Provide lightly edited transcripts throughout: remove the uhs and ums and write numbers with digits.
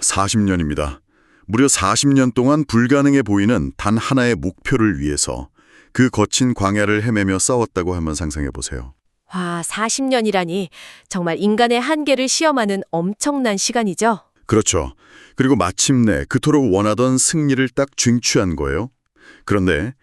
40년입니다. 무려 40년 동안 불가능해 보이는 단 하나의 목표를 위해서 그 거친 광야를 헤매며 싸웠다고 한번 상상해 보세요. 와, 40년이라니 정말 인간의 한계를 시험하는 엄청난 시간이죠. 그렇죠. 그리고 마침내 그토록 원하던 승리를 딱 쟁취한 거예요. 그런데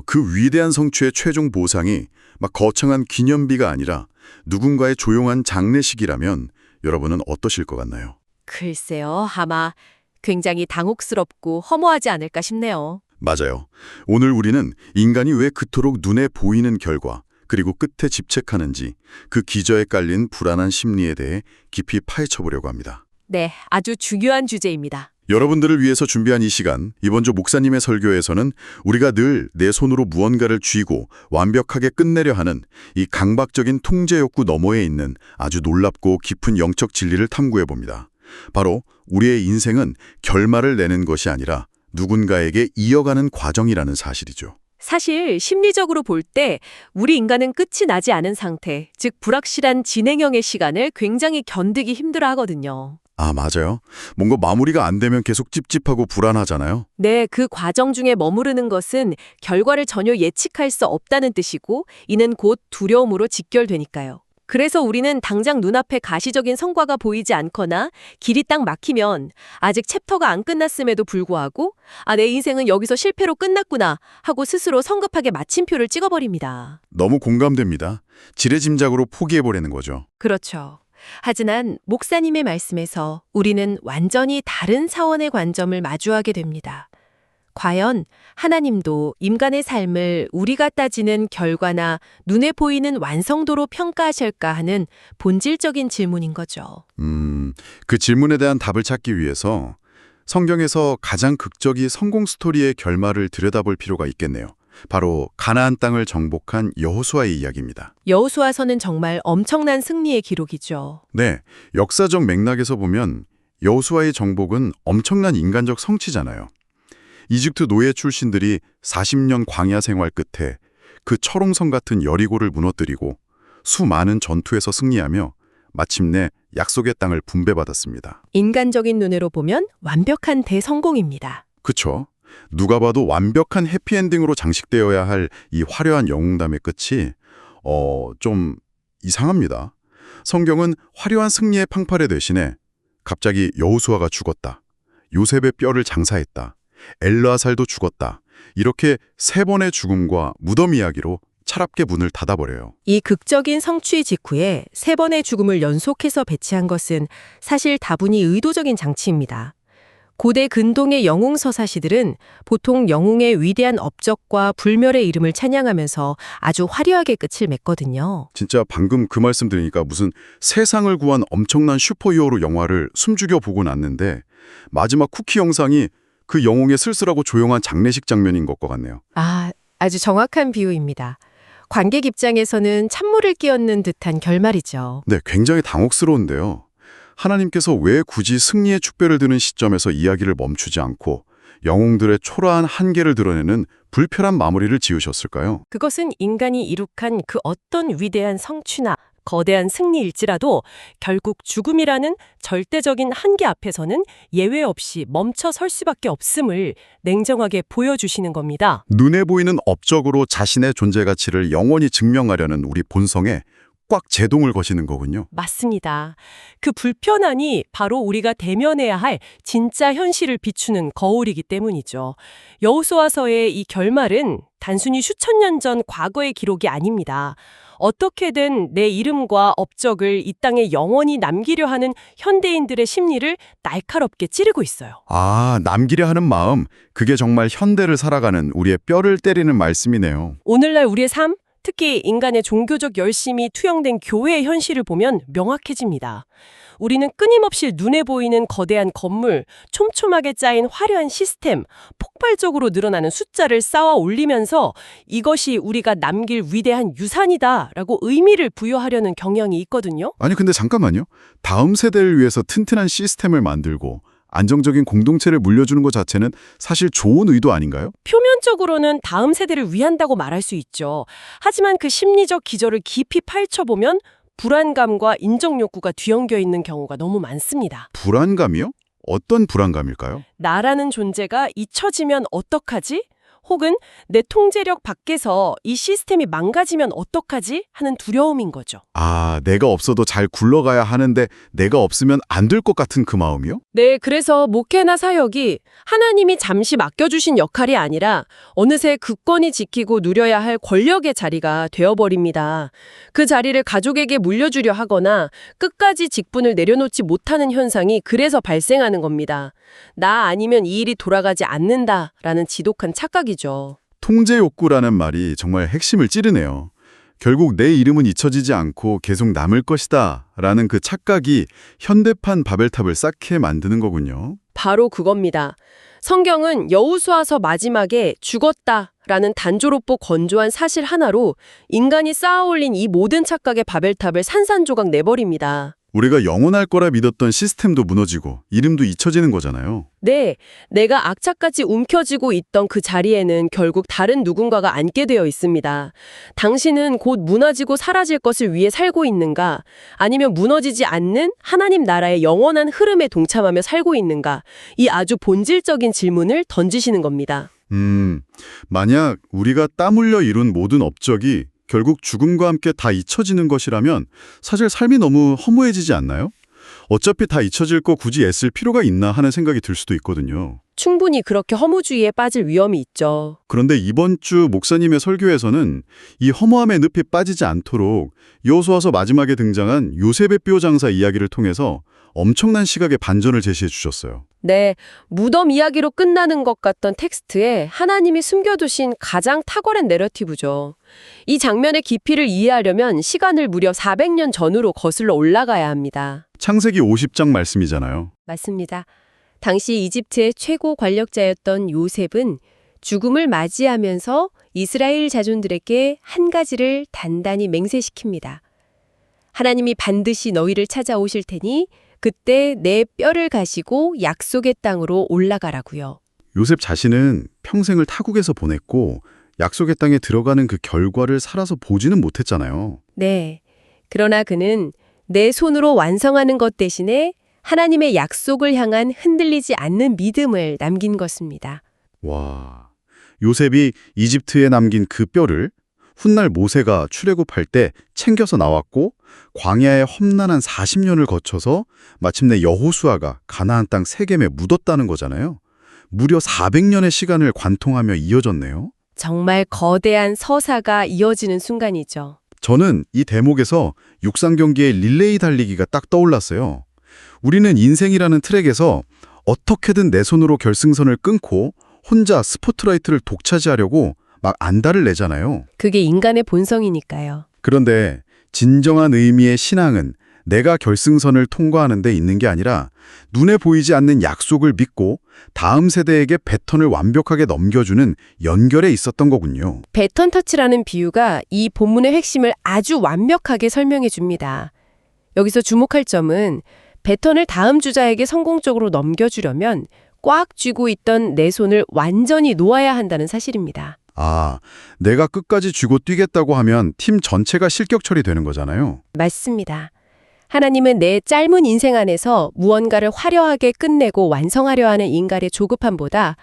그 위대한 성취의 최종 보상이 막 거창한 기념비가 아니라 누군가의 조용한 장례식이라면 여러분은 어떠실 것 같나요? 글쎄요, 아마 굉장히 당혹스럽고 허무하지 않을까 싶네요. 맞아요. 오늘 우리는 인간이 왜 그토록 눈에 보이는 결과 그리고 끝에 집착하는지 그 기저에 깔린 불안한 심리에 대해 깊이 파헤쳐보려고 합니다. 네, 아주 중요한 주제입니다. 여러분들을 위해서 준비한 이 시간, 이번 주 목사님의 설교에서는 우리가 늘 내 손으로 무언가를 쥐고 완벽하게 끝내려 하는 이 강박적인 통제 욕구 너머에 있는 아주 놀랍고 깊은 영적 진리를 탐구해 봅니다. 바로 우리의 인생은 결말을 내는 것이 아니라 누군가에게 이어가는 과정이라는 사실이죠. 사실 심리적으로 볼 때 우리 인간은 끝이 나지 않은 상태, 즉 불확실한 진행형의 시간을 굉장히 견디기 힘들어 하거든요. 아, 맞아요. 뭔가 마무리가 안 되면 계속 찝찝하고 불안하잖아요. 네, 그 과정 중에 머무르는 것은 결과를 전혀 예측할 수 없다는 뜻이고 이는 곧 두려움으로 직결되니까요. 그래서 우리는 당장 눈앞에 가시적인 성과가 보이지 않거나 길이 딱 막히면 아직 챕터가 안 끝났음에도 불구하고 내 인생은 여기서 실패로 끝났구나 하고 스스로 성급하게 마침표를 찍어버립니다. 너무 공감됩니다. 지레짐작으로 포기해버리는 거죠. 그렇죠. 하지만 목사님의 말씀에서 우리는 완전히 다른 차원의 관점을 마주하게 됩니다. 과연 하나님도 인간의 삶을 우리가 따지는 결과나 눈에 보이는 완성도로 평가하실까 하는 본질적인 질문인 거죠. 그 질문에 대한 답을 찾기 위해서 성경에서 가장 극적인 성공 스토리의 결말을 들여다볼 필요가 있겠네요. 바로 가나안 땅을 정복한 여호수아의 이야기입니다. 여호수아서는 정말 엄청난 승리의 기록이죠. 네, 역사적 맥락에서 보면 여호수아의 정복은 엄청난 인간적 성취잖아요. 이집트 노예 출신들이 40년 광야 생활 끝에 그 철옹성 같은 여리고를 무너뜨리고 수많은 전투에서 승리하며 마침내 약속의 땅을 분배받았습니다. 인간적인 눈으로 보면 완벽한 대성공입니다. 그쵸? 누가 봐도 완벽한 해피엔딩으로 장식되어야 할 이 화려한 영웅담의 끝이 좀 이상합니다. 성경은 화려한 승리의 팡파레 대신에 갑자기 여호수아가 죽었다, 요셉의 뼈를 장사했다, 엘르아살도 죽었다, 이렇게 세 번의 죽음과 무덤 이야기로 차갑게 문을 닫아버려요. 이 극적인 성취 직후에 세 번의 죽음을 연속해서 배치한 것은 사실 다분히 의도적인 장치입니다. 고대 근동의 영웅 서사시들은 보통 영웅의 위대한 업적과 불멸의 이름을 찬양하면서 아주 화려하게 끝을 맺거든요. 진짜 방금 그 말씀 들으니까 무슨 세상을 구한 엄청난 슈퍼히어로 영화를 숨죽여 보고 났는데 마지막 쿠키 영상이 그 영웅의 쓸쓸하고 조용한 장례식 장면인 것 같네요. 아주 정확한 비유입니다. 관객 입장에서는 찬물을 끼얹는 듯한 결말이죠. 네, 굉장히 당혹스러운데요. 하나님께서 왜 굳이 승리의 축배를 드는 시점에서 이야기를 멈추지 않고 영웅들의 초라한 한계를 드러내는 불편한 마무리를 지으셨을까요? 그것은 인간이 이룩한 그 어떤 위대한 성취나 거대한 승리일지라도 결국 죽음이라는 절대적인 한계 앞에서는 예외 없이 멈춰 설 수밖에 없음을 냉정하게 보여주시는 겁니다. 눈에 보이는 업적으로 자신의 존재 가치를 영원히 증명하려는 우리 본성에 꽉 제동을 거시는 거군요. 맞습니다. 그 불편함이 바로 우리가 대면해야 할 진짜 현실을 비추는 거울이기 때문이죠. 여호수아서의 이 결말은 단순히 수천 년 전 과거의 기록이 아닙니다. 어떻게든 내 이름과 업적을 이 땅에 영원히 남기려 하는 현대인들의 심리를 날카롭게 찌르고 있어요. 남기려 하는 마음, 그게 정말 현대를 살아가는 우리의 뼈를 때리는 말씀이네요. 오늘날 우리의 삶, 특히 인간의 종교적 열심이 투영된 교회의 현실을 보면 명확해집니다. 우리는 끊임없이 눈에 보이는 거대한 건물, 촘촘하게 짜인 화려한 시스템, 폭발적으로 늘어나는 숫자를 쌓아 올리면서 이것이 우리가 남길 위대한 유산이다라고 의미를 부여하려는 경향이 있거든요. 아니 근데 잠깐만요. 다음 세대를 위해서 튼튼한 시스템을 만들고 안정적인 공동체를 물려주는 것 자체는 사실 좋은 의도 아닌가요? 표면적으로는 다음 세대를 위한다고 말할 수 있죠. 하지만 그 심리적 기저를 깊이 파헤쳐보면 불안감과 인정 욕구가 뒤엉겨 있는 경우가 너무 많습니다. 불안감이요? 어떤 불안감일까요? 나라는 존재가 잊혀지면 어떡하지? 혹은 내 통제력 밖에서 이 시스템이 망가지면 어떡하지? 하는 두려움인 거죠. 아, 내가 없어도 잘 굴러가야 하는데 내가 없으면 안 될 것 같은 그 마음이요? 네, 그래서 목회나 사역이 하나님이 잠시 맡겨주신 역할이 아니라 어느새 굳건히 지키고 누려야 할 권력의 자리가 되어버립니다. 그 자리를 가족에게 물려주려 하거나 끝까지 직분을 내려놓지 못하는 현상이 그래서 발생하는 겁니다. 나 아니면 이 일이 돌아가지 않는다라는 지독한 착각이죠. 통제 욕구라는 말이 정말 핵심을 찌르네요. 결국 내 이름은 잊혀지지 않고 계속 남을 것이다 라는 그 착각이 현대판 바벨탑을 쌓게 만드는 거군요. 바로 그겁니다. 성경은 여호수아서 마지막에 죽었다라는 단조롭고 건조한 사실 하나로 인간이 쌓아올린 이 모든 착각의 바벨탑을 산산조각 내버립니다. 우리가 영원할 거라 믿었던 시스템도 무너지고 이름도 잊혀지는 거잖아요. 네, 내가 악착같이 움켜쥐고 있던 그 자리에는 결국 다른 누군가가 앉게 되어 있습니다. 당신은 곧 무너지고 사라질 것을 위해 살고 있는가? 아니면 무너지지 않는 하나님 나라의 영원한 흐름에 동참하며 살고 있는가? 이 아주 본질적인 질문을 던지시는 겁니다. 만약 우리가 땀 흘려 이룬 모든 업적이 결국 죽음과 함께 다 잊혀지는 것이라면 사실 삶이 너무 허무해지지 않나요? 어차피 다 잊혀질 거 굳이 애쓸 필요가 있나 하는 생각이 들 수도 있거든요. 충분히 그렇게 허무주의에 빠질 위험이 있죠. 그런데 이번 주 목사님의 설교에서는 이 허무함의 늪에 빠지지 않도록 여호수아서 마지막에 등장한 요셉의 뼈 장사 이야기를 통해서 엄청난 시각의 반전을 제시해 주셨어요. 네, 무덤 이야기로 끝나는 것 같던 텍스트에 하나님이 숨겨두신 가장 탁월한 내러티브죠. 이 장면의 깊이를 이해하려면 시간을 무려 400년 전으로 거슬러 올라가야 합니다. 창세기 50장 말씀이잖아요. 맞습니다. 당시 이집트의 최고 권력자였던 요셉은 죽음을 맞이하면서 이스라엘 자손들에게 한 가지를 단단히 맹세시킵니다. 하나님이 반드시 너희를 찾아오실 테니 그때 내 뼈를 가시고 약속의 땅으로 올라가라고요. 요셉 자신은 평생을 타국에서 보냈고 약속의 땅에 들어가는 그 결과를 살아서 보지는 못했잖아요. 네. 그러나 그는 내 손으로 완성하는 것 대신에 하나님의 약속을 향한 흔들리지 않는 믿음을 남긴 것입니다. 와, 요셉이 이집트에 남긴 그 뼈를 훗날 모세가 출애굽할 때 챙겨서 나왔고 광야의 험난한 40년을 거쳐서 마침내 여호수아가 가나안 땅 세겜에 묻었다는 거잖아요. 무려 400년의 시간을 관통하며 이어졌네요. 정말 거대한 서사가 이어지는 순간이죠. 저는 이 대목에서 육상 경기의 릴레이 달리기가 딱 떠올랐어요. 우리는 인생이라는 트랙에서 어떻게든 내 손으로 결승선을 끊고 혼자 스포트라이트를 독차지하려고 막 안달을 내잖아요. 그게 인간의 본성이니까요. 그런데 진정한 의미의 신앙은 내가 결승선을 통과하는 데 있는 게 아니라 눈에 보이지 않는 약속을 믿고 다음 세대에게 배턴을 완벽하게 넘겨주는 연결에 있었던 거군요. 배턴 터치라는 비유가 이 본문의 핵심을 아주 완벽하게 설명해 줍니다. 여기서 주목할 점은 배턴을 다음 주자에게 성공적으로 넘겨주려면 꽉 쥐고 있던 내 손을 완전히 놓아야 한다는 사실입니다. 아, 내가 끝까지 쥐고 뛰겠다고 하면 팀 전체가 실격 처리되는 거잖아요. 맞습니다. 하나님은 내 짧은 인생 안에서 무언가를 화려하게 끝내고 완성하려 하는 인간의 조급함보다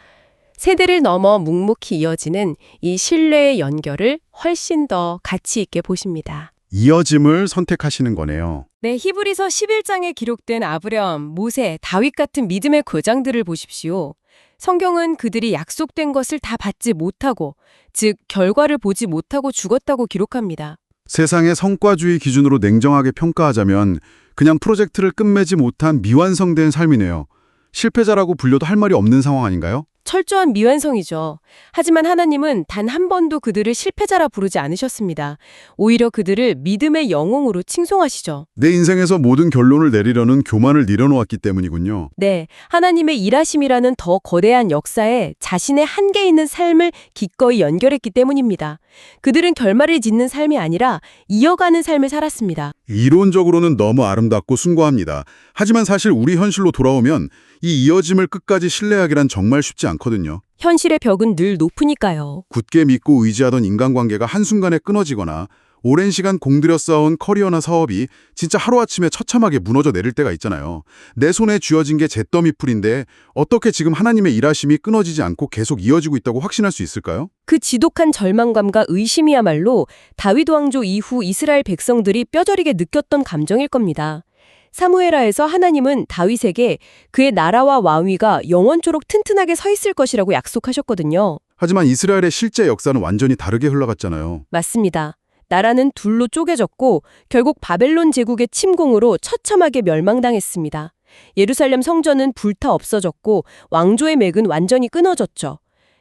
세대를 넘어 묵묵히 이어지는 이 신뢰의 연결을 훨씬 더 가치 있게 보십니다. 이어짐을 선택하시는 거네요. 네, 히브리서 11장에 기록된 아브라함, 모세, 다윗 같은 믿음의 거장들을 보십시오. 성경은 그들이 약속된 것을 다 받지 못하고, 즉 결과를 보지 못하고 죽었다고 기록합니다. 세상의 성과주의 기준으로 냉정하게 평가하자면 그냥 프로젝트를 끝맺지 못한 미완성된 삶이네요. 실패자라고 불려도 할 말이 없는 상황 아닌가요? 철저한 미완성이죠. 하지만 하나님은 단 한 번도 그들을 실패자라 부르지 않으셨습니다. 오히려 그들을 믿음의 영웅으로 칭송하시죠. 내 인생에서 모든 결론을 내리려는 교만을 내려놓았기 때문이군요. 네, 하나님의 일하심이라는 더 거대한 역사에 자신의 한계 있는 삶을 기꺼이 연결했기 때문입니다. 그들은 결말을 짓는 삶이 아니라 이어가는 삶을 살았습니다. 이론적으로는 너무 아름답고 숭고합니다. 하지만 사실 우리 현실로 돌아오면 이 이어짐을 끝까지 신뢰하기란 정말 쉽지 않거든요. 현실의 벽은 늘 높으니까요. 굳게 믿고 의지하던 인간관계가 한순간에 끊어지거나 오랜 시간 공들여 쌓아온 커리어나 사업이 진짜 하루아침에 처참하게 무너져 내릴 때가 있잖아요. 내 손에 쥐어진 게 잿더미 풀인데 어떻게 지금 하나님의 일하심이 끊어지지 않고 계속 이어지고 있다고 확신할 수 있을까요? 그 지독한 절망감과 의심이야말로 다윗 왕조 이후 이스라엘 백성들이 뼈저리게 느꼈던 감정일 겁니다. 사무엘하에서 하나님은 다윗에게 그의 나라와 왕위가 영원토록 튼튼하게 서 있을 것이라고 약속하셨거든요. 하지만 이스라엘의 실제 역사는 완전히 다르게 흘러갔잖아요. 맞습니다. 나라는 둘로 쪼개졌고 결국 바벨론 제국의 침공으로 처참하게 멸망당했습니다. 예루살렘 성전은 불타 없어졌고 왕조의 맥은 완전히 끊어졌죠.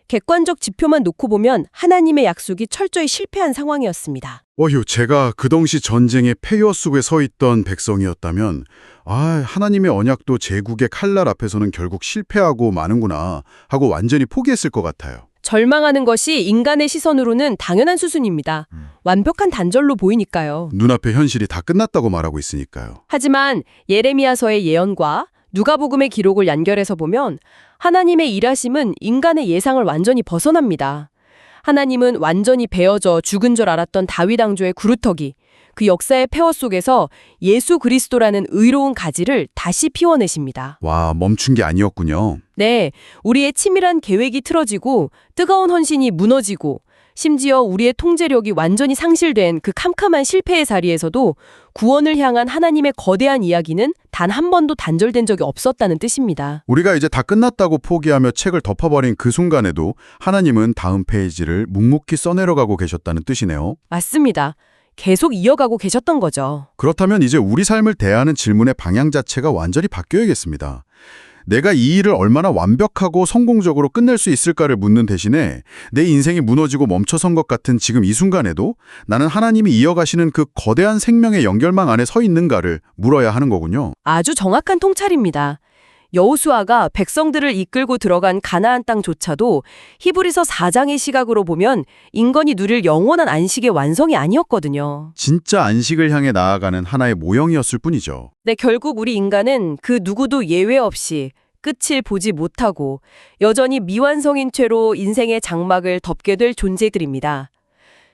객관적 지표만 놓고 보면 하나님의 약속이 철저히 실패한 상황이었습니다. 어휴, 제가 그 당시 전쟁의 폐허 속에 서 있던 백성이었다면 하나님의 언약도 제국의 칼날 앞에서는 결국 실패하고 마는구나 하고 완전히 포기했을 것 같아요. 절망하는 것이 인간의 시선으로는 당연한 수순입니다. 완벽한 단절로 보이니까요. 눈앞의 현실이 다 끝났다고 말하고 있으니까요. 하지만 예레미야서의 예언과 누가복음의 기록을 연결해서 보면 하나님의 일하심은 인간의 예상을 완전히 벗어납니다. 하나님은 완전히 베어져 죽은 줄 알았던 다윗 왕조의 구루터기, 그 역사의 폐허 속에서 예수 그리스도라는 의로운 가지를 다시 피워내십니다. 와, 멈춘 게 아니었군요. 네, 우리의 치밀한 계획이 틀어지고 뜨거운 헌신이 무너지고 심지어 우리의 통제력이 완전히 상실된 그 캄캄한 실패의 자리에서도 구원을 향한 하나님의 거대한 이야기는 단 한 번도 단절된 적이 없었다는 뜻입니다. 우리가 이제 다 끝났다고 포기하며 책을 덮어버린 그 순간에도 하나님은 다음 페이지를 묵묵히 써내려가고 계셨다는 뜻이네요. 맞습니다. 계속 이어가고 계셨던 거죠. 그렇다면 이제 우리 삶을 대하는 질문의 방향 자체가 완전히 바뀌어야겠습니다. 내가 이 일을 얼마나 완벽하고 성공적으로 끝낼 수 있을까를 묻는 대신에 내 인생이 무너지고 멈춰선 것 같은 지금 이 순간에도 나는 하나님이 이어가시는 그 거대한 생명의 연결망 안에 서 있는가를 물어야 하는 거군요. 아주 정확한 통찰입니다. 여호수아가 백성들을 이끌고 들어간 가나안 땅조차도 히브리서 4장의 시각으로 보면 인간이 누릴 영원한 안식의 완성이 아니었거든요. 진짜 안식을 향해 나아가는 하나의 모형이었을 뿐이죠. 네, 결국 우리 인간은 그 누구도 예외 없이 끝을 보지 못하고 여전히 미완성인 채로 인생의 장막을 덮게 될 존재들입니다.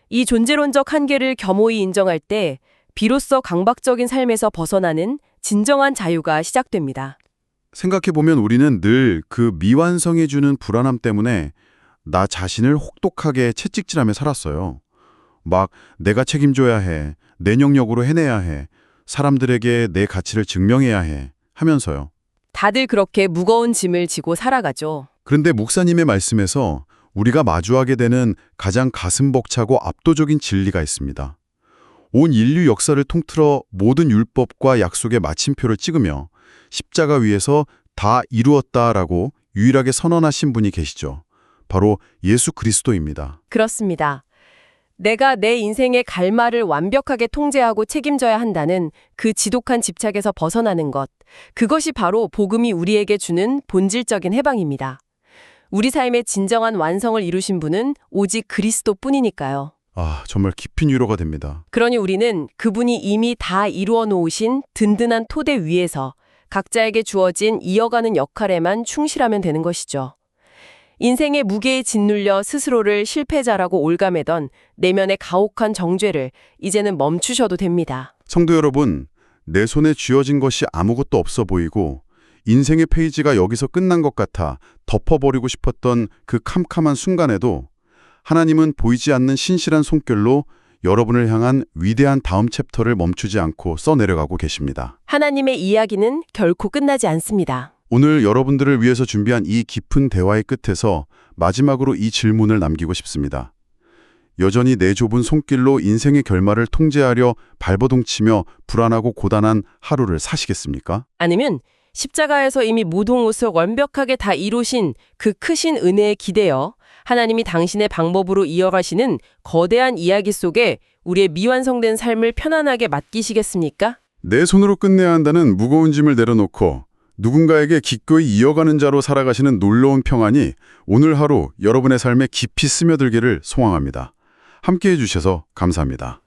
이 존재론적 한계를 겸허히 인정할 때 비로소 강박적인 삶에서 벗어나는 진정한 자유가 시작됩니다. 생각해보면 우리는 늘 그 미완성해 주는 불안함 때문에 나 자신을 혹독하게 채찍질하며 살았어요. 막 내가 책임져야 해, 내 능력으로 해내야 해, 사람들에게 내 가치를 증명해야 해 하면서요. 다들 그렇게 무거운 짐을 지고 살아가죠. 그런데 목사님의 말씀에서 우리가 마주하게 되는 가장 가슴 벅차고 압도적인 진리가 있습니다. 온 인류 역사를 통틀어 모든 율법과 약속의 마침표를 찍으며 십자가 위에서 다 이루었다라고 유일하게 선언하신 분이 계시죠. 바로 예수 그리스도입니다. 그렇습니다. 내가 내 인생의 갈말을 완벽하게 통제하고 책임져야 한다는 그 지독한 집착에서 벗어나는 것, 그것이 바로 복음이 우리에게 주는 본질적인 해방입니다. 우리 삶의 진정한 완성을 이루신 분은 오직 그리스도뿐이니까요. 정말 깊은 위로가 됩니다. 그러니 우리는 그분이 이미 다 이루어 놓으신 든든한 토대 위에서 각자에게 주어진 이어가는 역할에만 충실하면 되는 것이죠. 인생의 무게에 짓눌려 스스로를 실패자라고 올가매던 내면의 가혹한 정죄를 이제는 멈추셔도 됩니다. 성도 여러분, 내 손에 쥐어진 것이 아무것도 없어 보이고 인생의 페이지가 여기서 끝난 것 같아 덮어버리고 싶었던 그 캄캄한 순간에도 하나님은 보이지 않는 신실한 손길로 여러분을 향한 위대한 다음 챕터를 멈추지 않고 써내려가고 계십니다. 하나님의 이야기는 결코 끝나지 않습니다. 오늘 여러분들을 위해서 준비한 이 깊은 대화의 끝에서 마지막으로 이 질문을 남기고 싶습니다. 여전히 내 좁은 손길로 인생의 결말을 통제하려 발버둥치며 불안하고 고단한 하루를 사시겠습니까? 아니면 십자가에서 이미 모든 것을 완벽하게 다 이루신 그 크신 은혜에 기대어 하나님이 당신의 방법으로 이어가시는 거대한 이야기 속에 우리의 미완성된 삶을 편안하게 맡기시겠습니까? 내 손으로 끝내야 한다는 무거운 짐을 내려놓고 누군가에게 기꺼이 이어가는 자로 살아가시는 놀라운 평안이 오늘 하루 여러분의 삶에 깊이 스며들기를 소망합니다. 함께해 주셔서 감사합니다.